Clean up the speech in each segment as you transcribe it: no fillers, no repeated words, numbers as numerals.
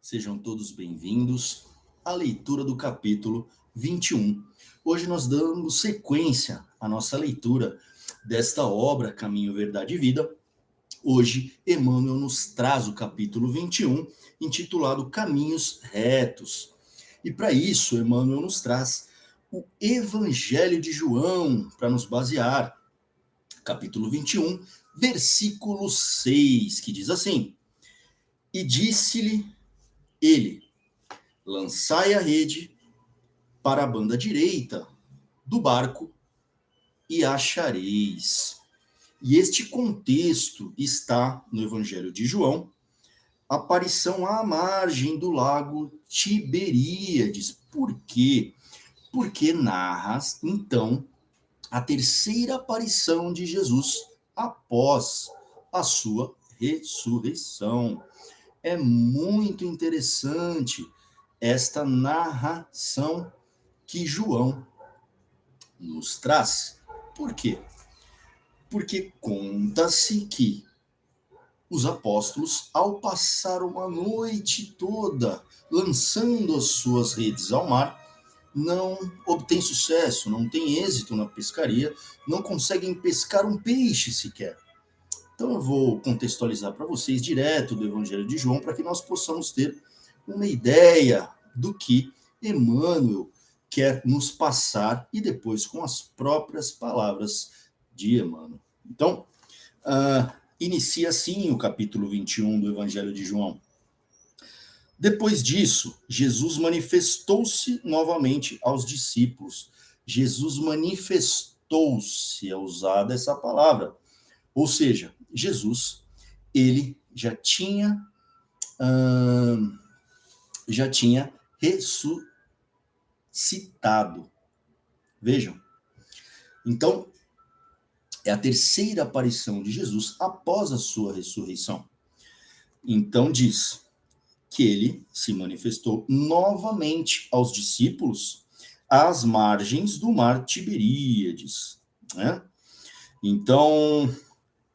Sejam todos bem-vindos à leitura do capítulo 21. Hoje nós damos sequência à nossa leitura desta obra, Caminho, Verdade e Vida. Hoje, Emmanuel nos traz o capítulo 21, intitulado Caminhos Retos. E para isso, Emmanuel nos traz o Evangelho de João, para nos basear. Capítulo 21, versículo 6, que diz assim: E disse-lhe ele: lançai a rede para a banda direita do barco e achareis. E este contexto está no Evangelho de João, aparição à margem do lago Tiberíades. Por quê? Porque narra, então, a terceira aparição de Jesus após a sua ressurreição. É muito interessante esta narração que João nos traz. Por quê? Porque conta-se que os apóstolos, ao passar uma noite toda lançando as suas redes ao mar, não obtêm sucesso, não têm êxito na pescaria, não conseguem pescar um peixe sequer. Então eu vou contextualizar para vocês direto do Evangelho de João para que nós possamos ter uma ideia do que Emmanuel quer nos passar e depois com as próprias palavras de Emmanuel. Então, inicia assim o capítulo 21 do Evangelho de João. Depois disso, Jesus manifestou-se novamente aos discípulos. Jesus manifestou-se, é usada essa palavra. Ou seja, Jesus, ele já tinha ressuscitado. Vejam. Então, é a terceira aparição de Jesus após a sua ressurreição. Então, diz que ele se manifestou novamente aos discípulos às margens do mar Tiberíades, né? Então,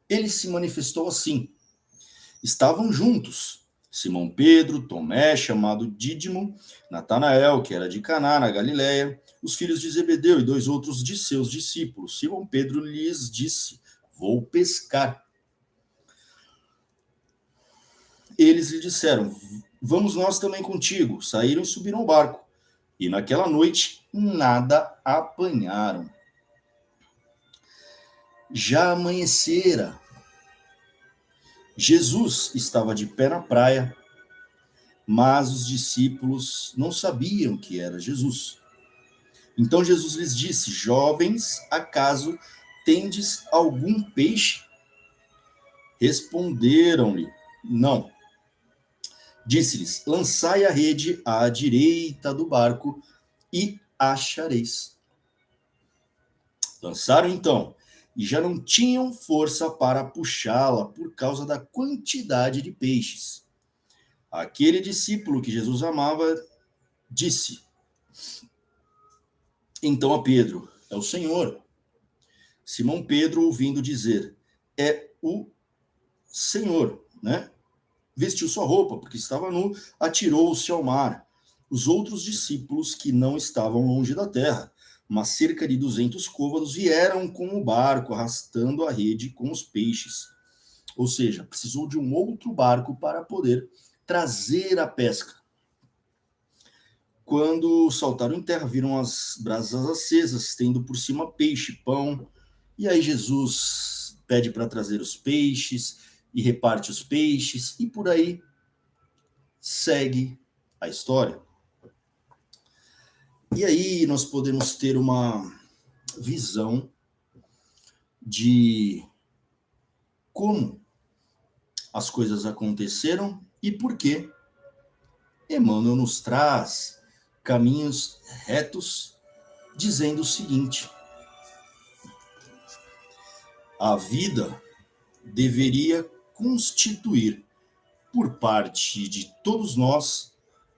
ele se manifestou assim. Estavam juntos Simão Pedro, Tomé, chamado Dídimo, Natanael, que era de Caná, na Galiléia, os filhos de Zebedeu e dois outros de seus discípulos. Simão Pedro lhes disse: vou pescar. Eles lhe disseram: vamos nós também contigo. Saíram e subiram ao barco. E naquela noite nada apanharam. Já amanhecera. Jesus estava de pé na praia, mas os discípulos não sabiam que era Jesus. Então Jesus lhes disse: jovens, acaso tendes algum peixe? Responderam-lhe: não. Disse-lhes: lançai a rede à direita do barco e achareis. Lançaram então, e já não tinham força para puxá-la por causa da quantidade de peixes. Aquele discípulo que Jesus amava disse então a Pedro: é o Senhor. Simão Pedro, ouvindo dizer: é o Senhor, né? Vestiu sua roupa, porque estava nu, atirou-se ao mar. Os outros discípulos, que não estavam longe da terra, mas cerca de 200 côvados, vieram com o barco, arrastando a rede com os peixes. Ou seja, precisou de um outro barco para poder trazer a pesca. Quando saltaram em terra, viram as brasas acesas, tendo por cima peixe, pão. E aí Jesus pede para trazer os peixes e reparte os peixes, e por aí segue a história. E aí nós podemos ter uma visão de como as coisas aconteceram e por que Emmanuel nos traz caminhos retos, dizendo o seguinte: a vida deveria constituir, por parte de todos nós,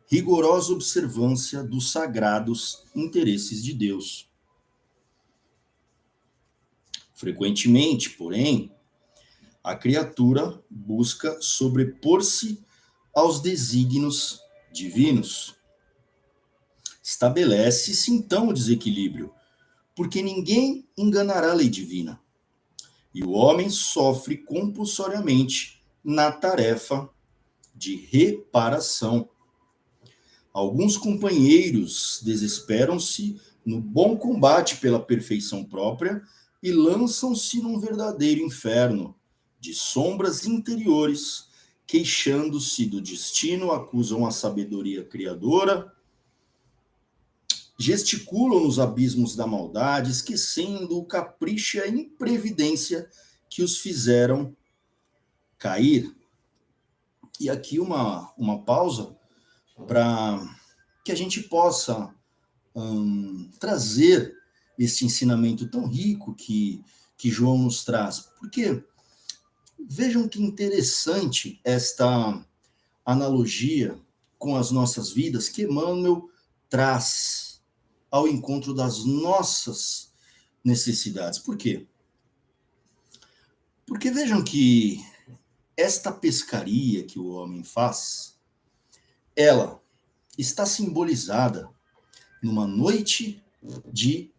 rigorosa observância dos sagrados interesses de Deus. Frequentemente, porém, a criatura busca sobrepor-se aos desígnios divinos, estabelece-se então o desequilíbrio, porque ninguém enganará a lei divina. E o homem sofre compulsoriamente na tarefa de reparação. Alguns companheiros desesperam-se no bom combate pela perfeição própria e lançam-se num verdadeiro inferno de sombras interiores, queixando-se do destino, acusam a sabedoria criadora, gesticulam nos abismos da maldade, esquecendo o capricho e a imprevidência que os fizeram cair. E aqui uma pausa para que a gente possa trazer esse ensinamento tão rico que João nos traz. Porque vejam que interessante esta analogia com as nossas vidas que Emmanuel traz ao encontro das nossas necessidades. Por quê? Porque vejam que esta pescaria que o homem faz, ela está simbolizada numa noite de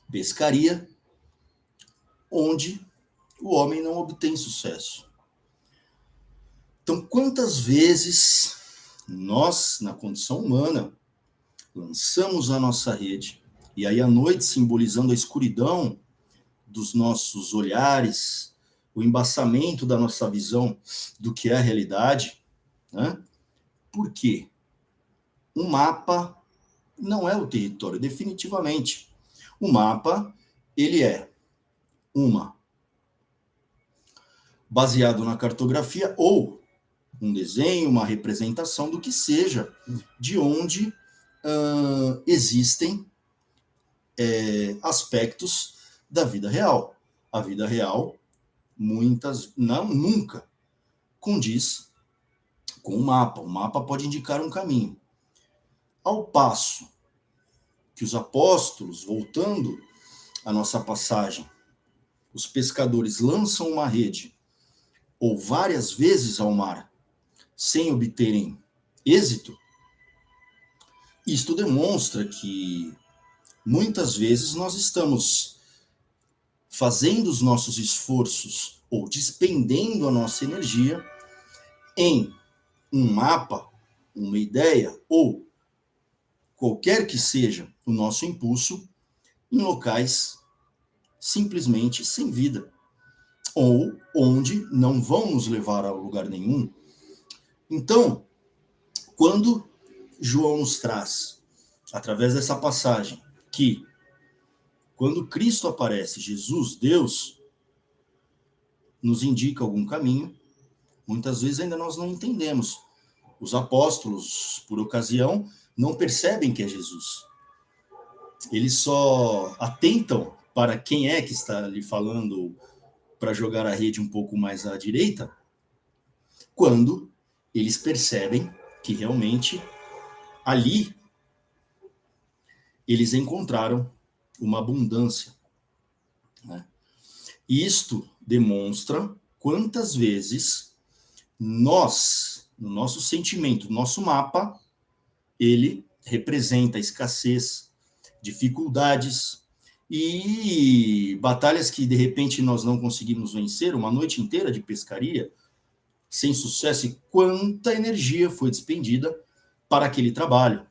pescaria onde o homem não obtém sucesso. Então, quantas vezes nós, na condição humana, lançamos a nossa rede, e aí a noite simbolizando a escuridão dos nossos olhares, o embaçamento da nossa visão do que é a realidade, né? Por quê? O mapa não é o território, definitivamente. O mapa, ele é baseado na cartografia ou um desenho, uma representação do que seja, de onde existem aspectos da vida real. A vida real, nunca condiz com o mapa. O mapa pode indicar um caminho. Ao passo que os apóstolos, voltando à nossa passagem, os pescadores lançam uma rede ou várias vezes ao mar sem obterem êxito, isto demonstra que muitas vezes nós estamos fazendo os nossos esforços ou despendendo a nossa energia em um mapa, uma ideia ou qualquer que seja o nosso impulso em locais simplesmente sem vida ou onde não vão nos levar a lugar nenhum. Então, quando João nos traz, através dessa passagem, que quando Cristo aparece, Jesus, Deus, nos indica algum caminho, muitas vezes ainda nós não entendemos. Os apóstolos, por ocasião, não percebem que é Jesus. Eles só atentam para quem é que está ali falando para jogar a rede um pouco mais à direita, quando eles percebem que realmente ali eles encontraram uma abundância, né? E isto demonstra quantas vezes nós, no nosso sentimento, nosso mapa, ele representa escassez, dificuldades e batalhas que de repente nós não conseguimos vencer, uma noite inteira de pescaria sem sucesso, e quanta energia foi despendida para aquele trabalho,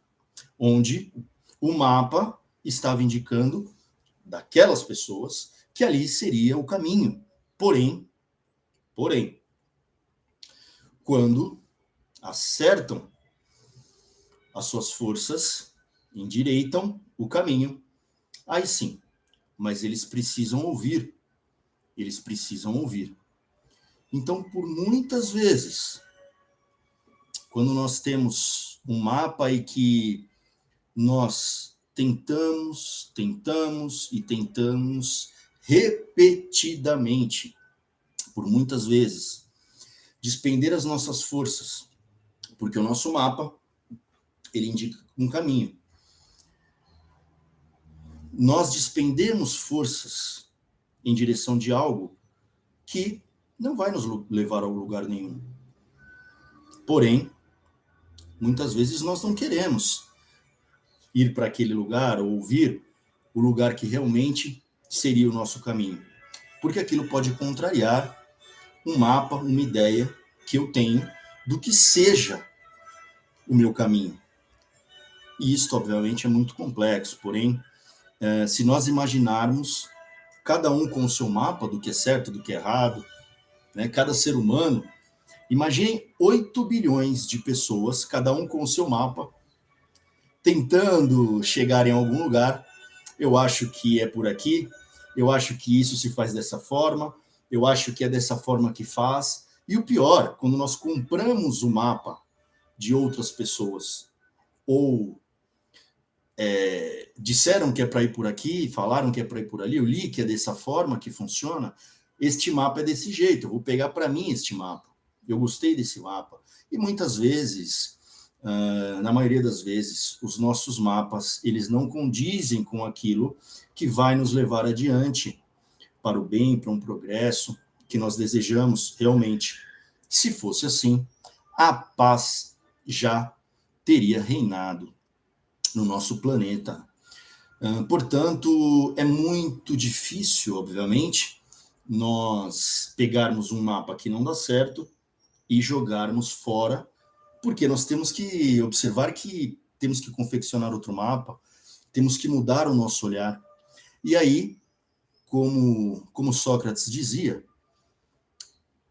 onde o mapa estava indicando daquelas pessoas que ali seria o caminho. Porém, quando acertam as suas forças, endireitam o caminho, aí sim, mas eles precisam ouvir. Então, por muitas vezes, quando nós temos um mapa e que nós tentamos repetidamente, por muitas vezes, despender as nossas forças, porque o nosso mapa, ele indica um caminho. Nós despendemos forças em direção de algo que não vai nos levar a lugar nenhum. Porém, Muitas vezes nós não queremos ir para aquele lugar ou ouvir o lugar que realmente seria o nosso caminho, porque aquilo pode contrariar um mapa, uma ideia que eu tenho do que seja o meu caminho. E isso, obviamente, é muito complexo, porém, se nós imaginarmos cada um com o seu mapa do que é certo, do que é errado, né? Cada ser humano, imaginem 8 bilhões de pessoas, cada um com o seu mapa, tentando chegar em algum lugar. Eu acho que é por aqui, eu acho que isso se faz dessa forma, eu acho que é dessa forma que faz. E o pior, quando nós compramos o mapa de outras pessoas, ou disseram que é para ir por aqui, falaram que é para ir por ali, eu li que é dessa forma que funciona, este mapa é desse jeito, eu vou pegar para mim este mapa. Eu gostei desse mapa. E muitas vezes, na maioria das vezes, os nossos mapas, eles não condizem com aquilo que vai nos levar adiante para o bem, para um progresso que nós desejamos realmente. Se fosse assim, a paz já teria reinado no nosso planeta. Portanto, é muito difícil, obviamente, nós pegarmos um mapa que não dá certo e jogarmos fora, porque nós temos que observar que temos que confeccionar outro mapa, temos que mudar o nosso olhar. E aí, como Sócrates dizia,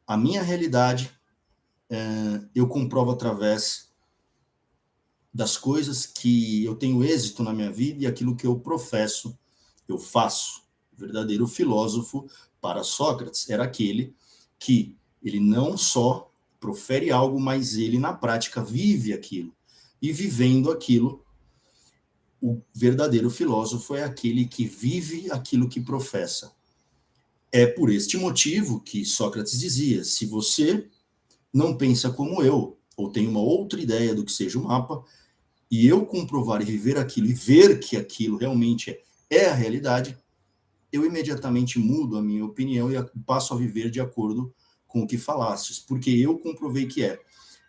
a minha realidade eu comprovo através das coisas que eu tenho êxito na minha vida e aquilo que eu professo, eu faço. O verdadeiro filósofo, para Sócrates, era aquele que ele não só profere algo, mas ele, na prática, vive aquilo. E vivendo aquilo, o verdadeiro filósofo é aquele que vive aquilo que professa. É por este motivo que Sócrates dizia, se você não pensa como eu, ou tem uma outra ideia do que seja o mapa, e eu comprovar e viver aquilo e ver que aquilo realmente é a realidade, eu imediatamente mudo a minha opinião e passo a viver de acordo com o que falastes, porque eu comprovei que é.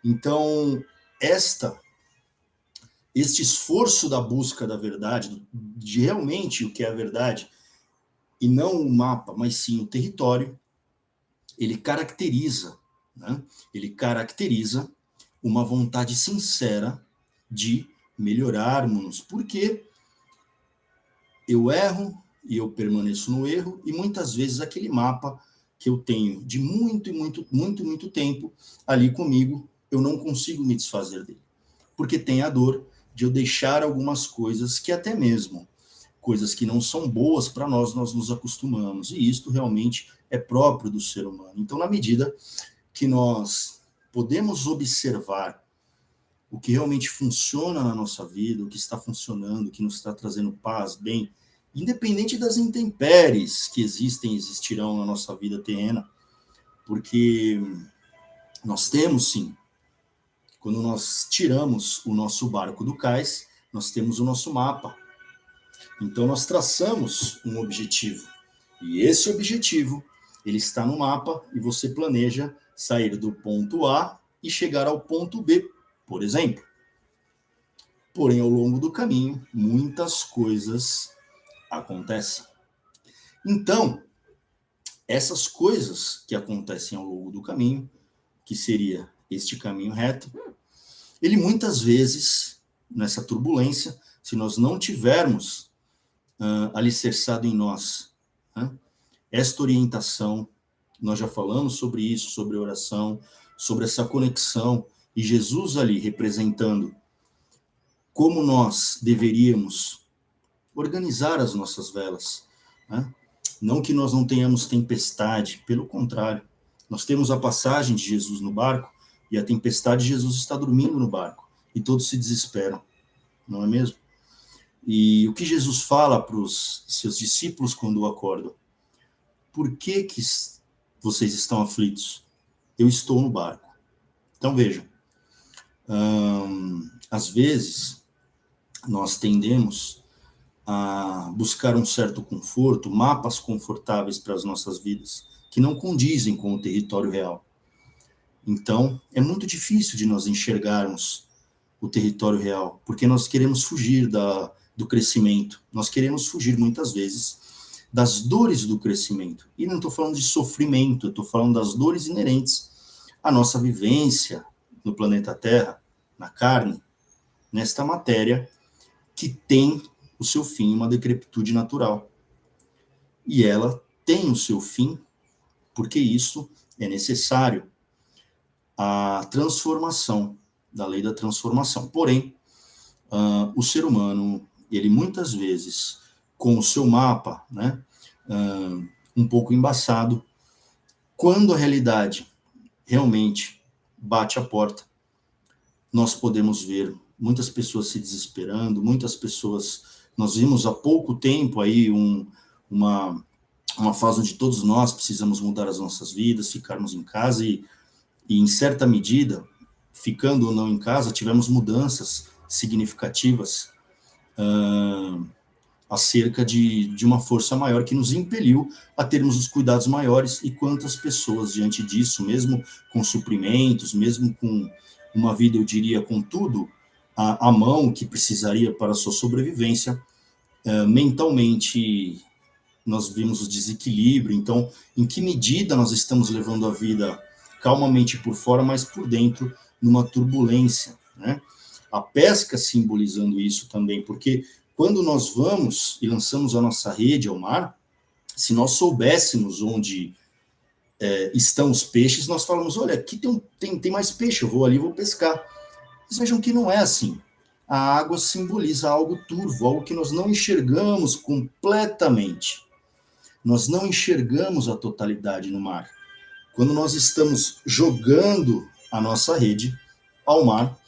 Então, este esforço da busca da verdade, de realmente o que é a verdade, e não o mapa, mas sim o território, ele caracteriza, né? Ele caracteriza uma vontade sincera de melhorarmos, porque eu erro e eu permaneço no erro, e muitas vezes aquele mapa que eu tenho de muito tempo ali comigo, eu não consigo me desfazer dele, porque tem a dor de eu deixar algumas coisas que até mesmo coisas que não são boas para nós, nós nos acostumamos, e isto realmente é próprio do ser humano. Então, na medida que nós podemos observar o que realmente funciona na nossa vida, o que está funcionando, o que nos está trazendo paz, bem, independente das intempéries que existem e existirão na nossa vida terrena, porque nós temos, sim, quando nós tiramos o nosso barco do cais, nós temos o nosso mapa. Então nós traçamos um objetivo, e esse objetivo, ele está no mapa, e você planeja sair do ponto A e chegar ao ponto B, por exemplo. Porém, ao longo do caminho, muitas coisas acontecem. Então, essas coisas que acontecem ao longo do caminho, que seria este caminho reto, ele muitas vezes, nessa turbulência, se nós não tivermos alicerçado em nós esta orientação, nós já falamos sobre isso, sobre oração, sobre essa conexão, e Jesus ali representando como nós deveríamos organizar as nossas velas, né? Não que nós não tenhamos tempestade, pelo contrário, nós temos a passagem de Jesus no barco, e a tempestade, Jesus está dormindo no barco, e todos se desesperam, não é mesmo? E o que Jesus fala para os seus discípulos quando o acordam? Por que vocês estão aflitos? Eu estou no barco. Então vejam, às vezes nós tendemos a buscar um certo conforto, mapas confortáveis para as nossas vidas, que não condizem com o território real. Então, é muito difícil de nós enxergarmos o território real, porque nós queremos fugir do crescimento, nós queremos fugir muitas vezes das dores do crescimento. E não estou falando de sofrimento, eu estou falando das dores inerentes à nossa vivência no planeta Terra, na carne, nesta matéria que tem o seu fim, uma decrepitude natural. E ela tem o seu fim porque isso é necessário, a transformação, da lei da transformação. Porém, o ser humano, ele muitas vezes, com o seu mapa, né, um pouco embaçado, quando a realidade realmente bate a porta, nós podemos ver muitas pessoas se desesperando, muitas pessoas... Nós vimos há pouco tempo aí uma fase onde todos nós precisamos mudar as nossas vidas, ficarmos em casa e em certa medida, ficando ou não em casa, tivemos mudanças significativas acerca de uma força maior que nos impeliu a termos os cuidados maiores. E quantas pessoas diante disso, mesmo com suprimentos, mesmo com uma vida, eu diria, com tudo à mão que precisaria para a sua sobrevivência, mentalmente nós vimos o desequilíbrio. Então, em que medida nós estamos levando a vida calmamente por fora, mas por dentro, numa turbulência, né? A pesca simbolizando isso também, porque quando nós vamos e lançamos a nossa rede ao mar, se nós soubéssemos onde estão os peixes, nós falamos, olha, aqui tem mais peixe, eu vou ali, vou pescar. Mas vejam que não é assim. A água simboliza algo turvo, algo que nós não enxergamos completamente. Nós não enxergamos a totalidade no mar. Quando nós estamos jogando a nossa rede ao mar,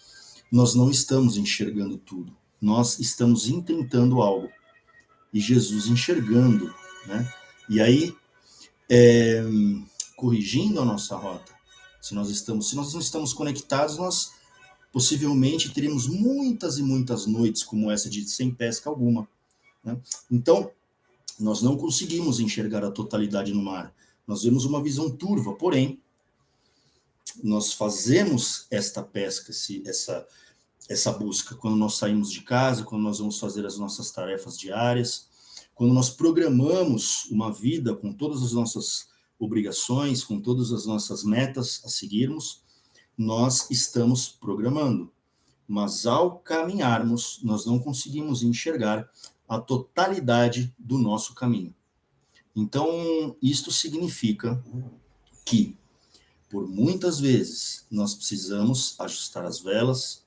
nós não estamos enxergando tudo. Nós estamos intentando algo. E Jesus enxergando, né? E aí, corrigindo a nossa rota. Se nós não estamos conectados, nós possivelmente teremos muitas e muitas noites como essa de sem pesca alguma, né? Então, nós não conseguimos enxergar a totalidade no mar. Nós vemos uma visão turva, porém, nós fazemos esta pesca, essa busca, quando nós saímos de casa, quando nós vamos fazer as nossas tarefas diárias, quando nós programamos uma vida com todas as nossas obrigações, com todas as nossas metas a seguirmos, nós estamos programando. Mas ao caminharmos, nós não conseguimos enxergar a totalidade do nosso caminho. Então, isto significa que, por muitas vezes, nós precisamos ajustar as velas,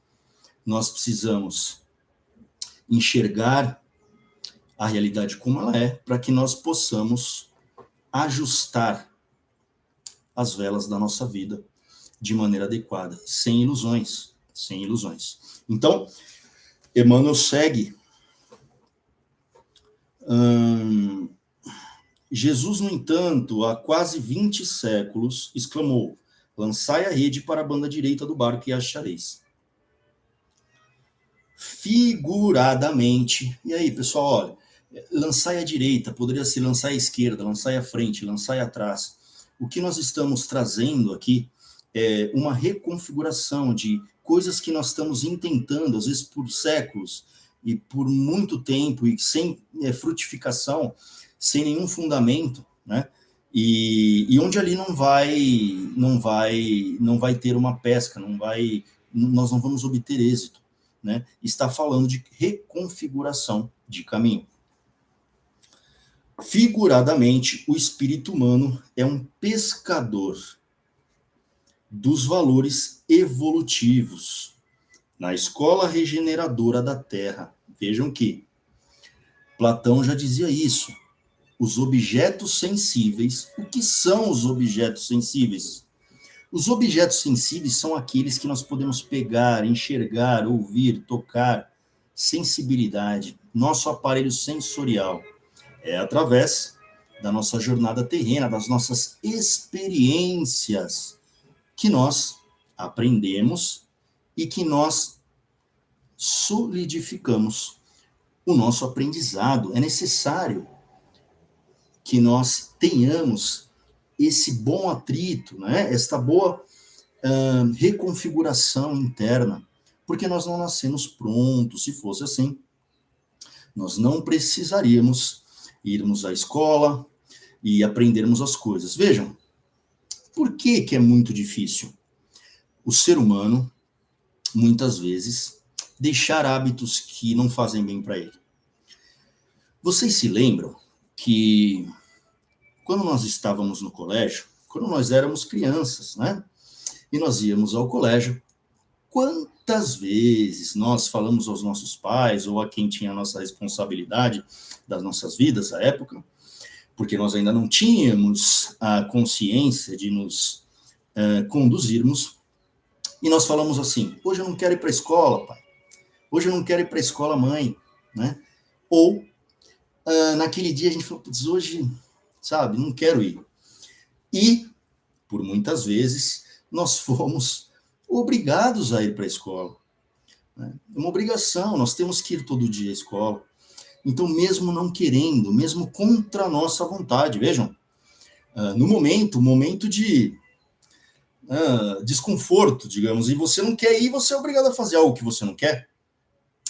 nós precisamos enxergar a realidade como ela é, para que nós possamos ajustar as velas da nossa vida de maneira adequada, sem ilusões, sem ilusões. Então, Emmanuel segue. Jesus, no entanto, há quase 20 séculos, exclamou, lançai a rede para a banda direita do barco e achareis. Figuradamente, e aí, pessoal, olha, lançai à direita, poderia ser lançai à esquerda, lançai à frente, lançai atrás. O que nós estamos trazendo aqui é uma reconfiguração de coisas que nós estamos intentando, às vezes por séculos, e por muito tempo, e sem frutificação, sem nenhum fundamento, né? E onde ali não vai ter uma pesca, nós não vamos obter êxito, né? Está falando de reconfiguração de caminho. Figuradamente, o espírito humano é um pescador dos valores evolutivos na escola regeneradora da Terra. Vejam que Platão já dizia isso. Os objetos sensíveis. O que são os objetos sensíveis? Os objetos sensíveis são aqueles que nós podemos pegar, enxergar, ouvir, tocar, sensibilidade, nosso aparelho sensorial. É através da nossa jornada terrena, das nossas experiências, que nós aprendemos e que nós solidificamos o nosso aprendizado. É necessário que nós tenhamos esse bom atrito, né? Esta boa reconfiguração interna, porque nós não nascemos prontos. Se fosse assim, nós não precisaríamos irmos à escola e aprendermos as coisas. Vejam, por que que é muito difícil? O ser humano, muitas vezes, deixar hábitos que não fazem bem para ele. Vocês se lembram que quando nós estávamos no colégio, quando nós éramos crianças, né? E nós íamos ao colégio, quantas vezes nós falamos aos nossos pais ou a quem tinha a nossa responsabilidade das nossas vidas à época, porque nós ainda não tínhamos a consciência de nos conduzirmos, e nós falamos assim: hoje eu não quero ir para a escola, pai. Hoje eu não quero ir para a escola, mãe, né? Ou naquele dia a gente falou: putz, hoje, sabe, não quero ir. E, por muitas vezes, nós fomos obrigados a ir para a escola. Né? É uma obrigação, nós temos que ir todo dia à escola. Então, mesmo não querendo, mesmo contra a nossa vontade, vejam, no momento de desconforto, digamos, e você não quer ir, você é obrigado a fazer algo que você não quer.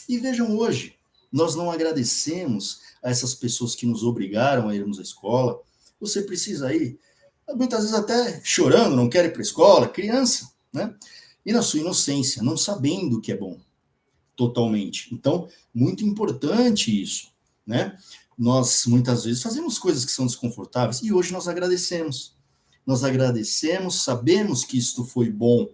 E vejam hoje, nós não agradecemos a essas pessoas que nos obrigaram a irmos à escola. Você precisa ir, muitas vezes até chorando, não quer ir para a escola, criança, né? E na sua inocência, não sabendo o que é bom, totalmente. Então, muito importante isso, né? Nós, muitas vezes, fazemos coisas que são desconfortáveis e hoje nós agradecemos. Nós agradecemos, sabemos que isto foi bom.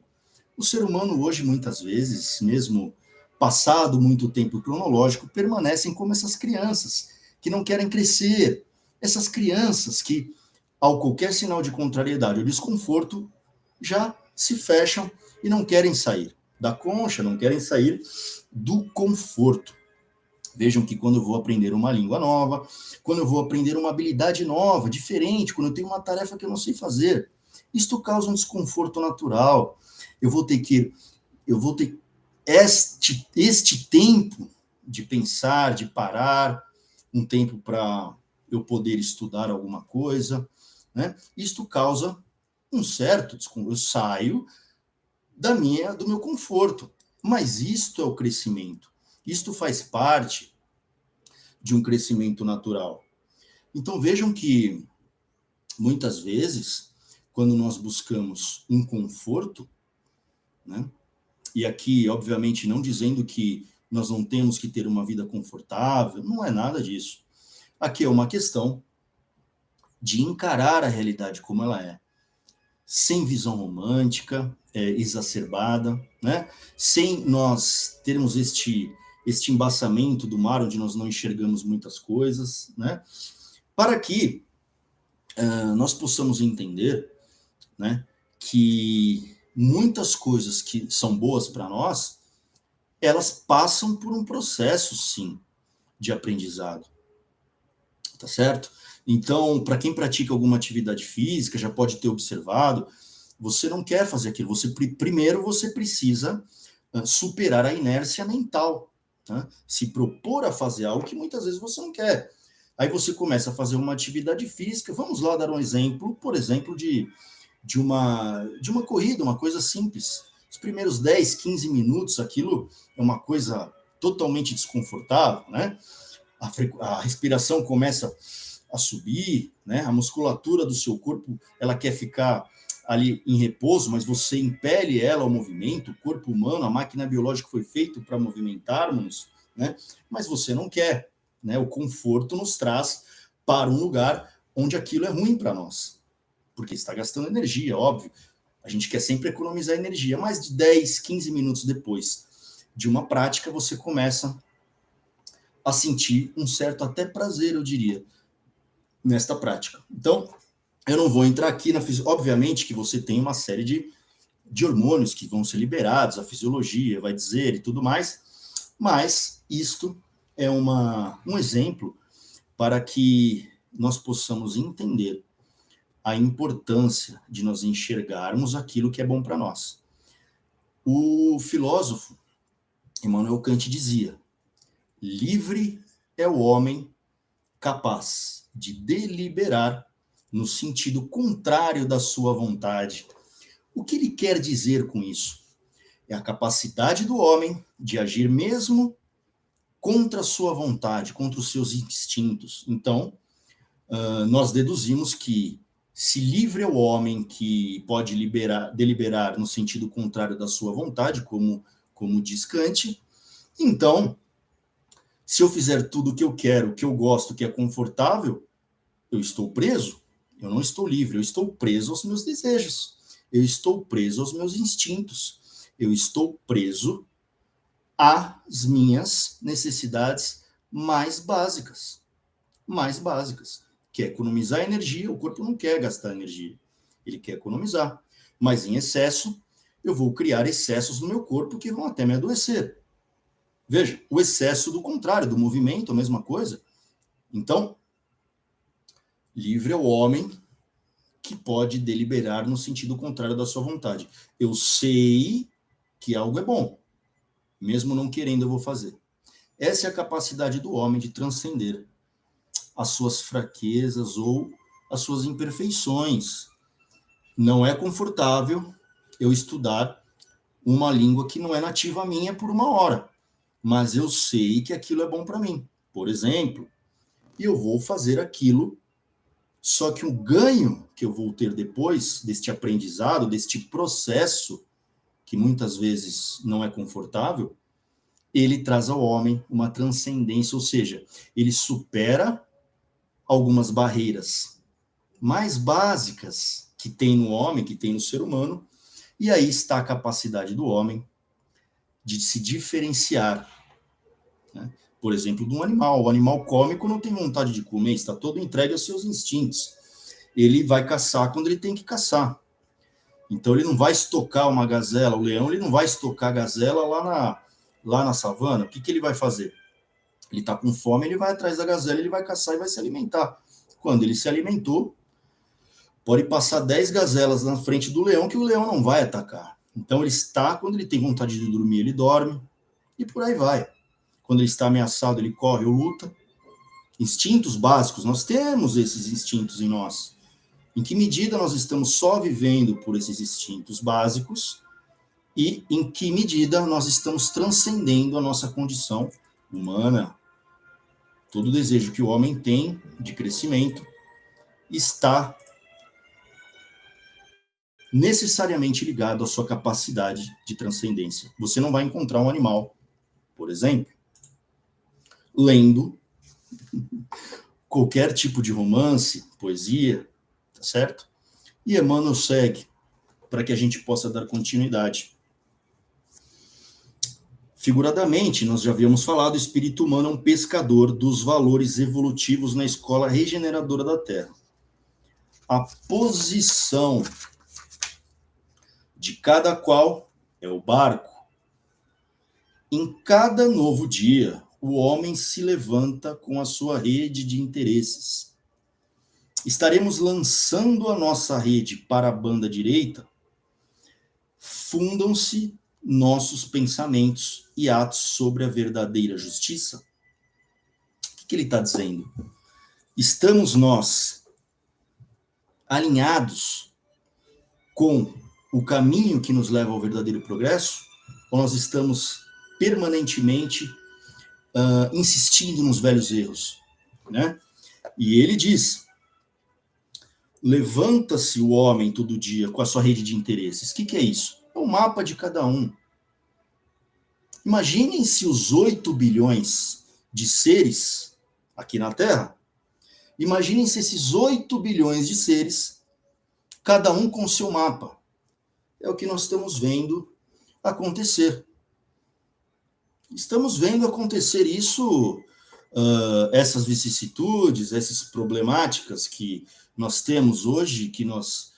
O ser humano hoje, muitas vezes, mesmo passado muito tempo cronológico, permanecem como essas crianças que não querem crescer. Essas crianças que, ao qualquer sinal de contrariedade ou desconforto, já se fecham e não querem sair da concha, não querem sair do conforto. Vejam que quando eu vou aprender uma língua nova, quando eu vou aprender uma habilidade nova, diferente, quando eu tenho uma tarefa que eu não sei fazer, isto causa um desconforto natural. Eu vou ter este tempo de pensar, de parar, um tempo para eu poder estudar alguma coisa, né? Isto causa um certo desconforto. Eu saio do meu conforto. Mas isto é o crescimento. Isto faz parte de um crescimento natural. Então vejam que muitas vezes, quando nós buscamos um conforto, né? E aqui, obviamente, não dizendo que nós não temos que ter uma vida confortável, não é nada disso. Aqui é uma questão de encarar a realidade como ela é, sem visão romântica, exacerbada, né? Sem nós termos este embaçamento do mar, onde nós não enxergamos muitas coisas, né? Para que nós possamos entender, né, que muitas coisas que são boas para nós, elas passam por um processo, sim, de aprendizado, tá certo? Então, para quem pratica alguma atividade física, já pode ter observado, você não quer fazer aquilo. Primeiro você precisa superar a inércia mental, tá? Se propor a fazer algo que muitas vezes você não quer. Aí você começa a fazer uma atividade física. Vamos lá dar um exemplo, por exemplo, de uma corrida, uma coisa simples. Os primeiros 10, 15 minutos, aquilo é uma coisa totalmente desconfortável, né? A respiração começa a subir, né? A musculatura do seu corpo, ela quer ficar ali em repouso, mas você impele ela ao movimento. O corpo humano, a máquina biológica foi feito para movimentarmos, né? Mas você não quer, né? O conforto nos traz para um lugar onde aquilo é ruim para nós, porque está gastando energia, óbvio. A gente quer sempre economizar energia, mas de 10, 15 minutos depois de uma prática, você começa a sentir um certo até prazer, eu diria, nesta prática. Então, eu não vou entrar aqui na obviamente que você tem uma série de hormônios que vão ser liberados, a fisiologia vai dizer e tudo mais, mas isto é um exemplo para que nós possamos entender a importância de nós enxergarmos aquilo que é bom para nós. O filósofo Immanuel Kant dizia: livre é o homem capaz de deliberar no sentido contrário da sua vontade. O que ele quer dizer com isso? É a capacidade do homem de agir mesmo contra a sua vontade, contra os seus instintos. Então, nós deduzimos que se livre é o homem que pode deliberar no sentido contrário da sua vontade, como diz Kant. Então, se eu fizer tudo o que eu quero, o que eu gosto, o que é confortável, eu estou preso. Eu não estou livre, eu estou preso aos meus desejos. Eu estou preso aos meus instintos. Eu estou preso às minhas necessidades mais básicas. Mais básicas. Que é economizar energia. O corpo não quer gastar energia. Ele quer economizar. Mas em excesso, eu vou criar excessos no meu corpo que vão até me adoecer. Veja, o excesso do contrário, do movimento, a mesma coisa. Então, livre é o homem que pode deliberar no sentido contrário da sua vontade. Eu sei que algo é bom, mesmo não querendo eu vou fazer. Essa é a capacidade do homem de transcender as suas fraquezas ou as suas imperfeições. Não é confortável eu estudar uma língua que não é nativa minha por uma hora, mas eu sei que aquilo é bom para mim. Por exemplo, e eu vou fazer aquilo. Só que o ganho que eu vou ter depois deste aprendizado, deste processo, que muitas vezes não é confortável, ele traz ao homem uma transcendência, ou seja, ele supera algumas barreiras mais básicas que tem no homem, que tem no ser humano, e aí está a capacidade do homem de se diferenciar, né? Por exemplo, de um animal. O animal come quando não tem vontade de comer, está todo entregue aos seus instintos. Ele vai caçar quando ele tem que caçar. Então ele não vai estocar uma gazela, o leão ele não vai estocar a gazela lá na savana. O que ele vai fazer? Ele está com fome, ele vai atrás da gazela, ele vai caçar e vai se alimentar. Quando ele se alimentou, pode passar 10 gazelas na frente do leão que o leão não vai atacar. Então ele está, quando ele tem vontade de dormir, ele dorme e por aí vai. Quando ele está ameaçado, ele corre ou luta. Instintos básicos, nós temos esses instintos em nós. Em que medida nós estamos só vivendo por esses instintos básicos e em que medida nós estamos transcendendo a nossa condição humana. Todo desejo que o homem tem de crescimento está necessariamente ligado à sua capacidade de transcendência. Você não vai encontrar um animal, por exemplo, lendo qualquer tipo de romance, poesia, tá certo? E Emmanuel segue para que a gente possa dar continuidade. Figuradamente, nós já havíamos falado, o espírito humano é um pescador dos valores evolutivos na escola regeneradora da Terra. A posição de cada qual é o barco. Em cada novo dia, o homem se levanta com a sua rede de interesses. Estaremos lançando a nossa rede para a banda direita, fundam-se nossos pensamentos e atos sobre a verdadeira justiça. O que ele está dizendo? Estamos nós alinhados com o caminho que nos leva ao verdadeiro progresso? Ou nós estamos permanentemente insistindo nos velhos erros, né? E ele diz: levanta-se o homem todo dia com a sua rede de interesses. O que é isso? É o mapa de cada um. Imaginem se os 8 bilhões de seres aqui na Terra, imaginem se esses 8 bilhões de seres, cada um com o seu mapa. É o que nós estamos vendo acontecer. Estamos vendo acontecer isso, essas vicissitudes, essas problemáticas que nós temos hoje, que nós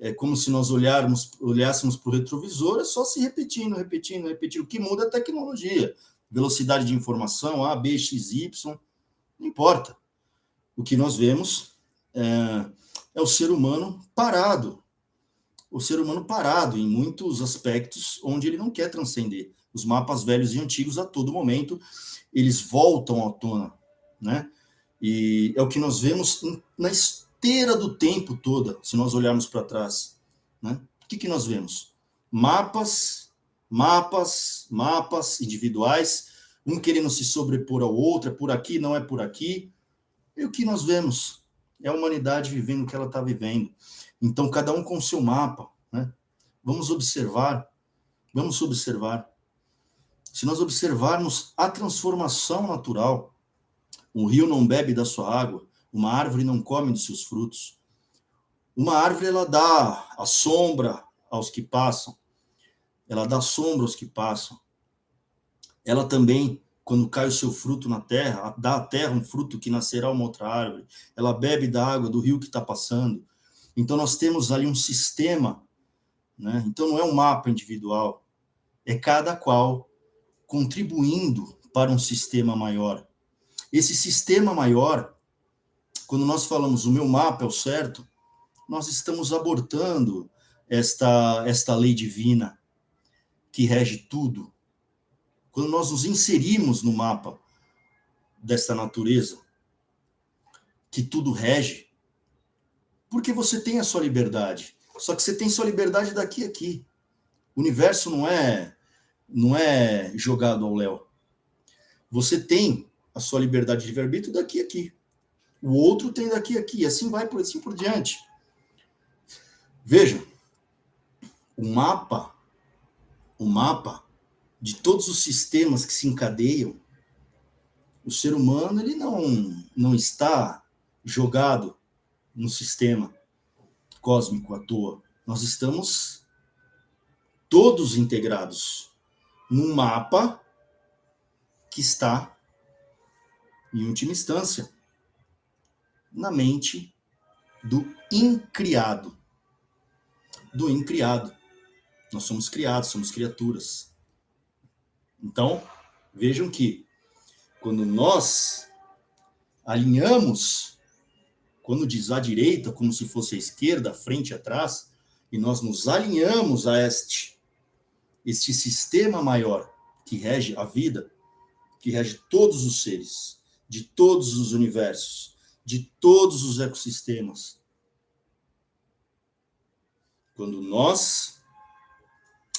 é como se nós olhássemos para o retrovisor, é só se repetindo. O que muda é a tecnologia, velocidade de informação, A, B, X, Y, não importa. O que nós vemos é o ser humano parado. O ser humano parado em muitos aspectos onde ele não quer transcender. Os mapas velhos e antigos, a todo momento, eles voltam à tona, né? E é o que nós vemos na esteira do tempo toda, se nós olharmos para trás, né? O que nós vemos? Mapas Mapas individuais, um querendo se sobrepor ao outro, é por aqui, não é por aqui. E o que nós vemos é a humanidade vivendo o que ela está vivendo. Então, cada um com o seu mapa, né? Vamos observar. Se nós observarmos a transformação natural, um rio não bebe da sua água, uma árvore não come dos seus frutos. Uma árvore, ela dá a sombra aos que passam, ela dá sombra aos que passam. Ela também, quando cai o seu fruto na terra, dá à terra um fruto que nascerá uma outra árvore. Ela bebe da água do rio que está passando. Então, nós temos ali um sistema, né? Então, não é um mapa individual, é cada qual contribuindo para um sistema maior. Esse sistema maior, quando nós falamos o meu mapa é o certo, nós estamos abortando esta lei divina que rege tudo. Quando nós nos inserimos no mapa desta natureza, que tudo rege, porque você tem a sua liberdade. Só que você tem sua liberdade daqui a aqui. O universo não é jogado ao léu. Você tem a sua liberdade de livre-arbítrio daqui a aqui. O outro tem daqui a aqui. E assim vai, assim por diante. Veja, o mapa de todos os sistemas que se encadeiam, o ser humano ele não está jogado no sistema cósmico à toa. Nós estamos todos integrados num mapa que está, em última instância, na mente do incriado. Do incriado. Nós somos criados, somos criaturas. Então, vejam que quando nós alinhamos, quando diz à direita, como se fosse à esquerda, à frente e atrás, e nós nos alinhamos a este sistema maior que rege a vida, que rege todos os seres, de todos os universos, de todos os ecossistemas. Quando nós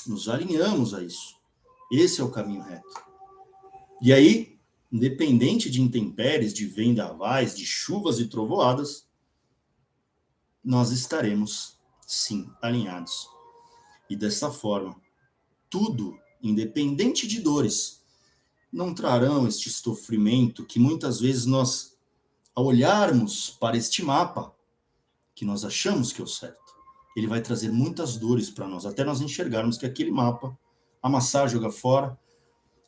nos alinhamos a isso, esse é o caminho reto. E aí, independente de intempéries, de vendavais, de chuvas e trovoadas, nós estaremos, sim, alinhados. E dessa forma, tudo, independente de dores, não trarão este sofrimento que muitas vezes nós, ao olharmos para este mapa, que nós achamos que é o certo, ele vai trazer muitas dores para nós, até nós enxergarmos que aquele mapa, amassar, jogar fora,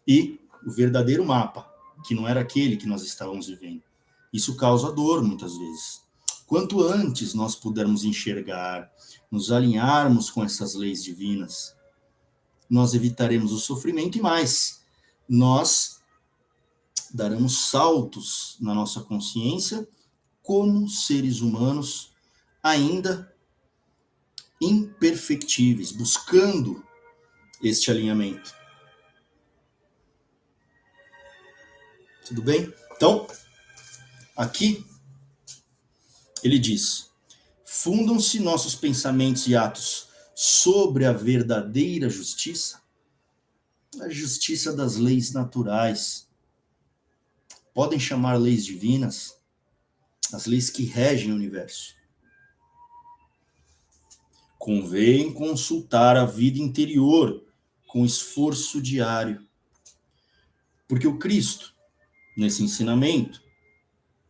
e o verdadeiro mapa, que não era aquele que nós estávamos vivendo. Isso causa dor, muitas vezes. Quanto antes nós pudermos enxergar, nos alinharmos com essas leis divinas, nós evitaremos o sofrimento e mais, nós daremos saltos na nossa consciência como seres humanos ainda imperfectíveis, buscando este alinhamento. Tudo bem? Então, aqui ele diz: fundam-se nossos pensamentos e atos sobre a verdadeira justiça, a justiça das leis naturais. Podem chamar leis divinas, as leis que regem o universo. Convém consultar a vida interior com esforço diário. Porque o Cristo, nesse ensinamento,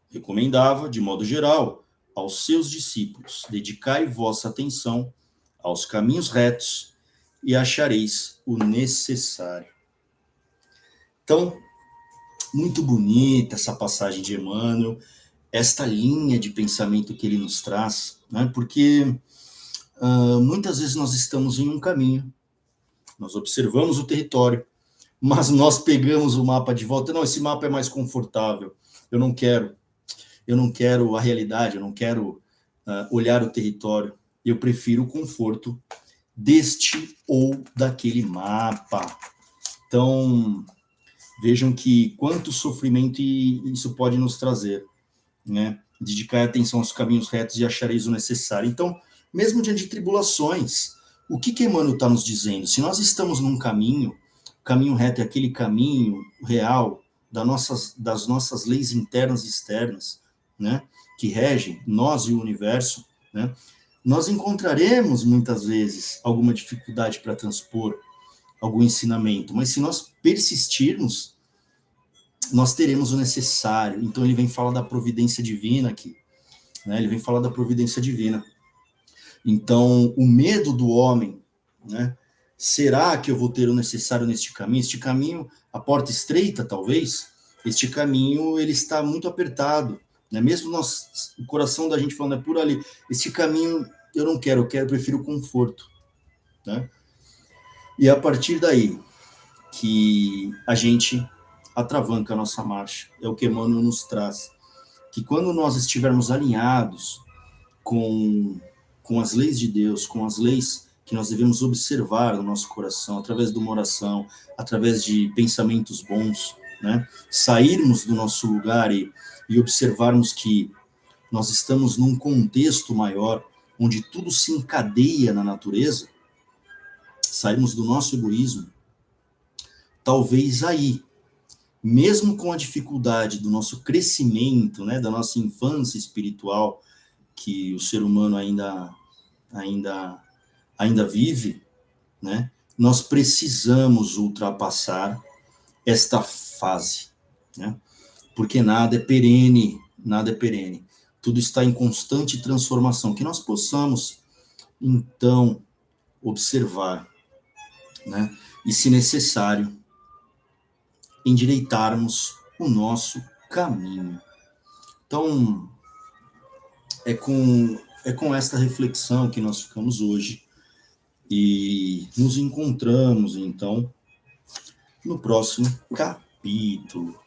recomendava, de modo geral, aos seus discípulos: dedicai vossa atenção aos caminhos retos e achareis o necessário. Então, muito bonita essa passagem de Emmanuel, esta linha de pensamento que ele nos traz, né? Porque muitas vezes nós estamos em um caminho, nós observamos o território, mas nós pegamos o mapa de volta. Não, esse mapa é mais confortável, eu não quero a realidade, eu não quero olhar o território, eu prefiro o conforto deste ou daquele mapa. Então, vejam que quanto sofrimento isso pode nos trazer, né? Dedicar atenção aos caminhos retos e achareis o necessário. Então, mesmo diante de tribulações, O que Emmanuel está nos dizendo? Se nós estamos num caminho, o caminho reto é aquele caminho real das nossas leis internas e externas, né, que regem nós e o universo, né, nós encontraremos muitas vezes alguma dificuldade para transpor algum ensinamento, mas se nós persistirmos, nós teremos o necessário. Então ele vem falar da providência divina aqui, né? Ele vem falar da providência divina. Então, o medo do homem, né? Será que eu vou ter o necessário neste caminho? Este caminho, a porta estreita, talvez, este caminho, ele está muito apertado, né? Mesmo o coração da gente falando, é por ali. Este caminho, eu prefiro conforto, né? E a partir daí, que a gente atravanca a nossa marcha. É o que Emmanuel nos traz. Que quando nós estivermos alinhados com as leis de Deus, com as leis que nós devemos observar no nosso coração, através de uma oração, através de pensamentos bons, né? Sairmos do nosso lugar e observarmos que nós estamos num contexto maior, onde tudo se encadeia na natureza, sairmos do nosso egoísmo, talvez aí, mesmo com a dificuldade do nosso crescimento, né, da nossa infância espiritual, que o ser humano ainda vive, né, nós precisamos ultrapassar esta fase, né, porque nada é perene, tudo está em constante transformação, que nós possamos, então, observar, né, e se necessário, endireitarmos o nosso caminho. Então, é com esta reflexão que nós ficamos hoje e nos encontramos, então, no próximo capítulo.